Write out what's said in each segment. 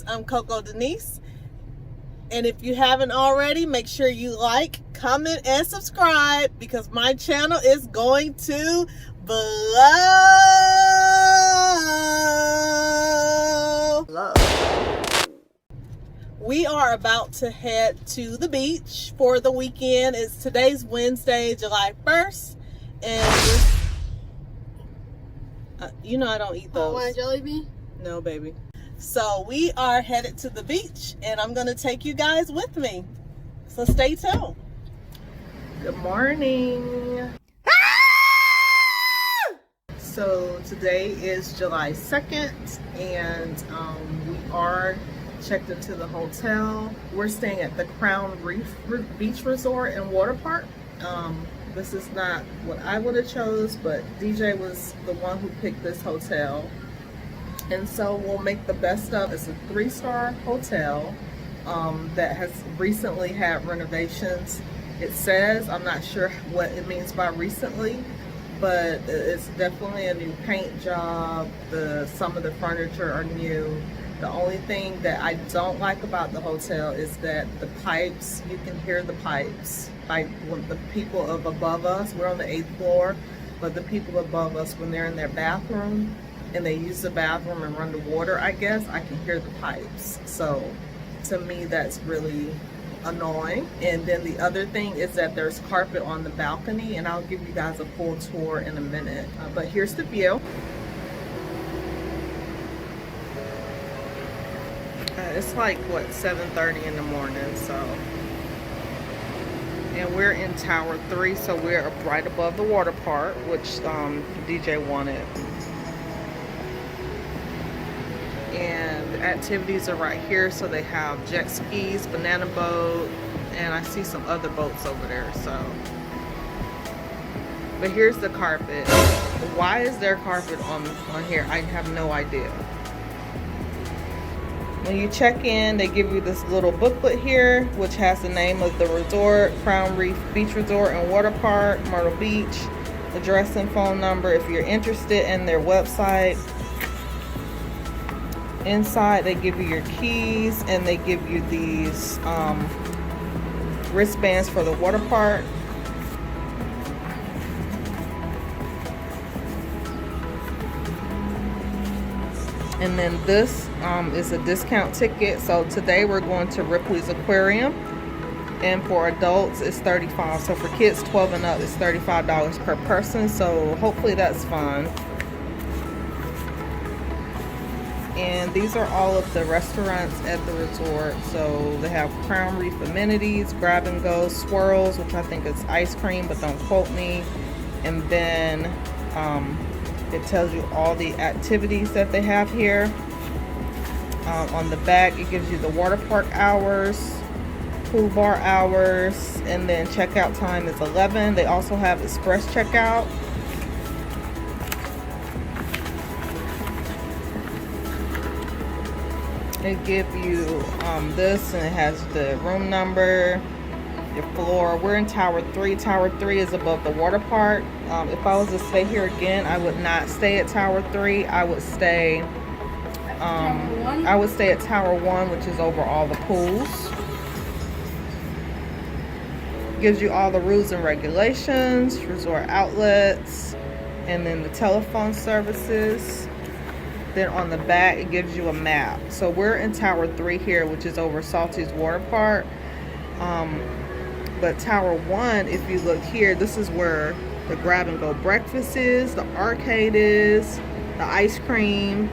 Denise. I'm Coco Denise. And if you haven't already, make sure you like, comment, and subscribe because my channel is going to blow. We are about to head to the beach for the weekend. Today's Wednesday, July 1st. And you know I don't eat those. Want a jelly bean? No, baby. So we are headed to the beach and I'm going to take you guys with me. So stay tuned. Good morning. So today is July 2nd and we are checked into the hotel. We're staying at the Reef Beach Resort and Waterpark. This is not what I would have chose, but DJ was the one who picked this hotel. And so we'll make the best of it. It's a 3-star hotel that has recently had renovations. It says, I'm not sure what it means by recently, but it's definitely a new paint job. Some of the furniture are new. The only thing that I don't like about the hotel is that the pipes, you can hear the pipes. Like when the people above us, we're on the 8th floor, but the people above us, when they're in their bathroom and they use the bathroom and run the water, I guess, I can hear the pipes. So to me, that's really annoying. And then the other thing is that there's carpet on the balcony, and I'll give you guys a full tour in a minute. But here's the view. It's like, what, 7:30 in the morning, so. And we're in Tower 3, so we're right above the water park, which DJ wanted. And the activities are right here, so they have jet skis, banana boat, and I see some other boats over there, so. But here's the carpet. Why is there carpet on here? I have no idea. When you check in, they give you this little booklet here, which has the name of the resort, Reef Beach Resort and Waterpark, Myrtle Beach, address and phone number if you're interested in their website. Inside, they give you your keys and they give you these wristbands for the water park. And then this is a discount ticket. So today we're going to Ripley's Aquarium. And for adults, it's $35. So for kids 12 and up, it's $35 per person. So hopefully that's fun. And these are all of the restaurants at the resort. So they have Crown Reef amenities, grab and go, swirls, which I think is ice cream, but don't quote me. And then it tells you all the activities that they have here. On the back, it gives you the water park hours, pool bar hours, and then checkout time is 11. They also have express checkout. They give you this, and it has the room number, your floor. We're in Tower 3. Tower 3 is above the water park. If I was to stay here again, I would not stay at Tower 3. I would stay at Tower 1, which is over all the pools. Gives you all the rules and regulations, resort outlets, and then the telephone services. Then on the back, it gives you a map. So we're in Tower 3 here, which is over Salty's Water Park. But Tower 1, if you look here, this is where the grab and go breakfast is, the arcade is, the ice cream,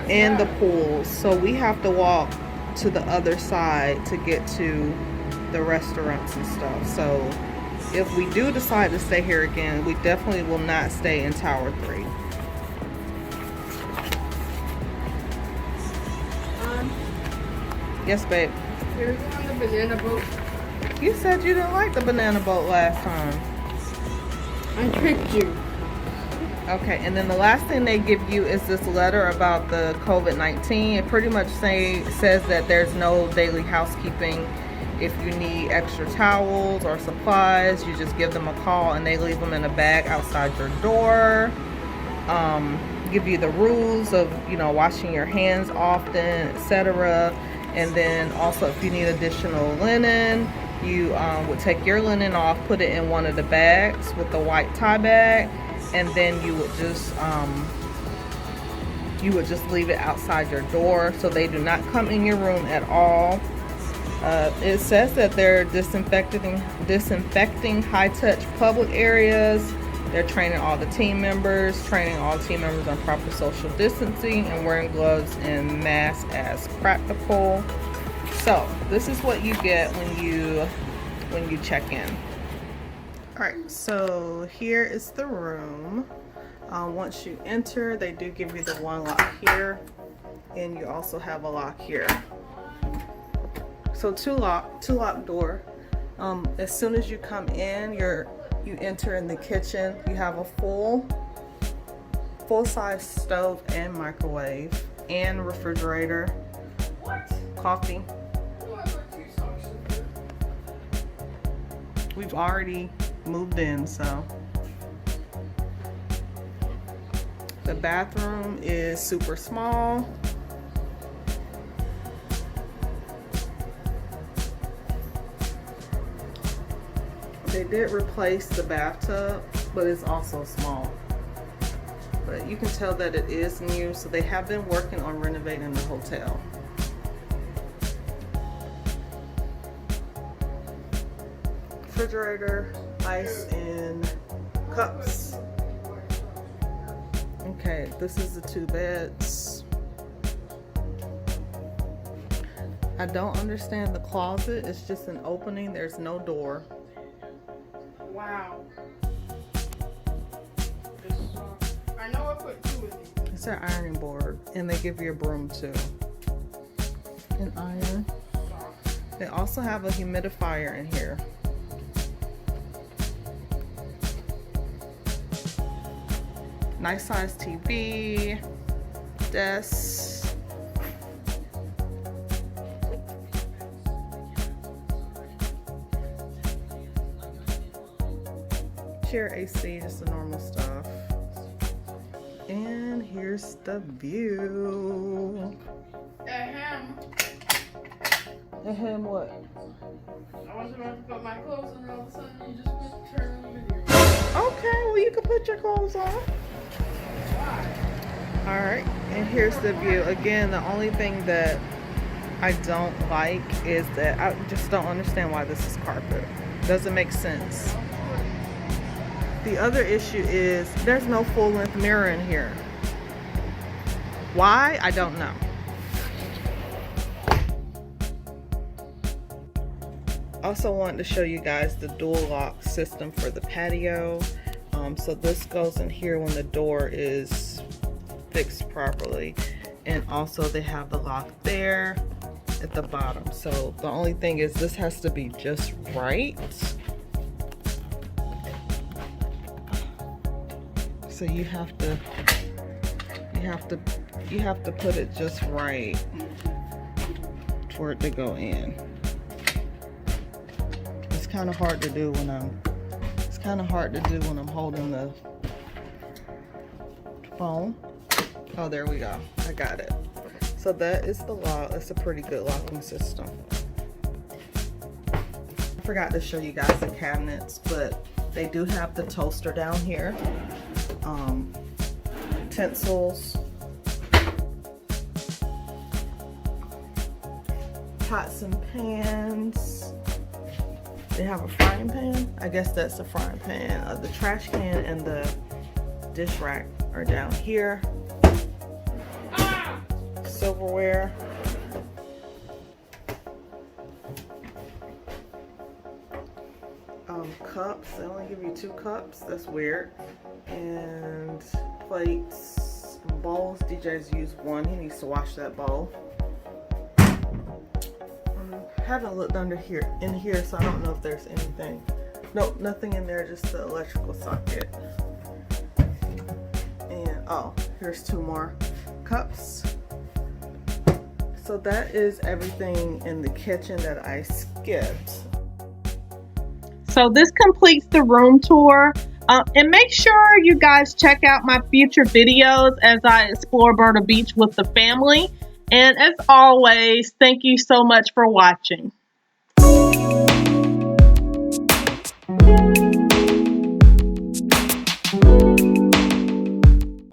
and the pools. So we have to walk to the other side to get to the restaurants and stuff. So if we do decide to stay here again, we definitely will not stay in Tower 3. Yes, babe. You're on the banana boat. You said you didn't like the banana boat last time. I tricked you. Okay, and then the last thing they give you is this letter about the COVID-19. It pretty much says that there's no daily housekeeping. If you need extra towels or supplies, you just give them a call and they leave them in a bag outside your door. give you the rules of, you know, washing your hands often, etc. And then also if you need additional linen, you would take your linen off, put it in one of the bags with the white tie bag, and then you would just leave it outside your door, so they do not come in your room at all. It says that they're disinfecting high-touch public areas. They're training all the team members on proper social distancing and wearing gloves and masks as practical. So this is what you get when you check in. All right, so here is the room. Once you enter, they do give you the one lock here, and you also have a lock here. So two lock door. As soon as you come in, you enter in the kitchen. You have a full-size stove and microwave and refrigerator. Coffee. We've already moved in, so. The bathroom is super small. They did replace the bathtub, but it's also small. But you can tell that it is new, so they have been working on renovating the hotel. Refrigerator, ice in cups. Okay, this is the 2 beds. I don't understand the closet. It's just an opening. There's no door. Wow. I know I put 2 of these. It's an ironing board, and they give you a broom too. An iron. They also have a humidifier in here. Nice size TV, desk. Chair AC, just the normal stuff. And here's the view. Ahem. Ahem, what? I was about to put my clothes on, and all of a sudden you just went to turn on the video. Okay, well you can put your clothes on. Alright, and here's the view. Again, the only thing that I don't like is that I just don't understand why this is carpet. Doesn't make sense. The other issue is there's no full-length mirror in here. Why? I don't know. Also wanted to show you guys the dual lock system for the patio. So this goes in here when the door is fixed properly, and also they have the lock there at the bottom. So the only thing is this has to be just right. So you have to put it just right for it to go in. It's kind of hard to do when I'm holding the phone. Oh, there we go. I got it. So that is the lock. It's a pretty good locking system. I forgot to show you guys the cabinets, but they do have the toaster down here. Utensils, pots and pans. They have a frying pan. I guess that's a frying pan. The trash can and the dish rack are down here. Silverware. Cups. They only give you 2 cups. That's weird. And plates, bowls. DJ's used 1. He needs to wash that bowl. Haven't looked under here in here, so I don't know if there's anything. Nope, nothing in there, just the electrical socket. And oh, here's 2 more cups. So that is everything in the kitchen that I skipped. So this completes the room tour. And make sure you guys check out my future videos as I explore Myrtle Beach with the family. And as always, thank you so much for watching.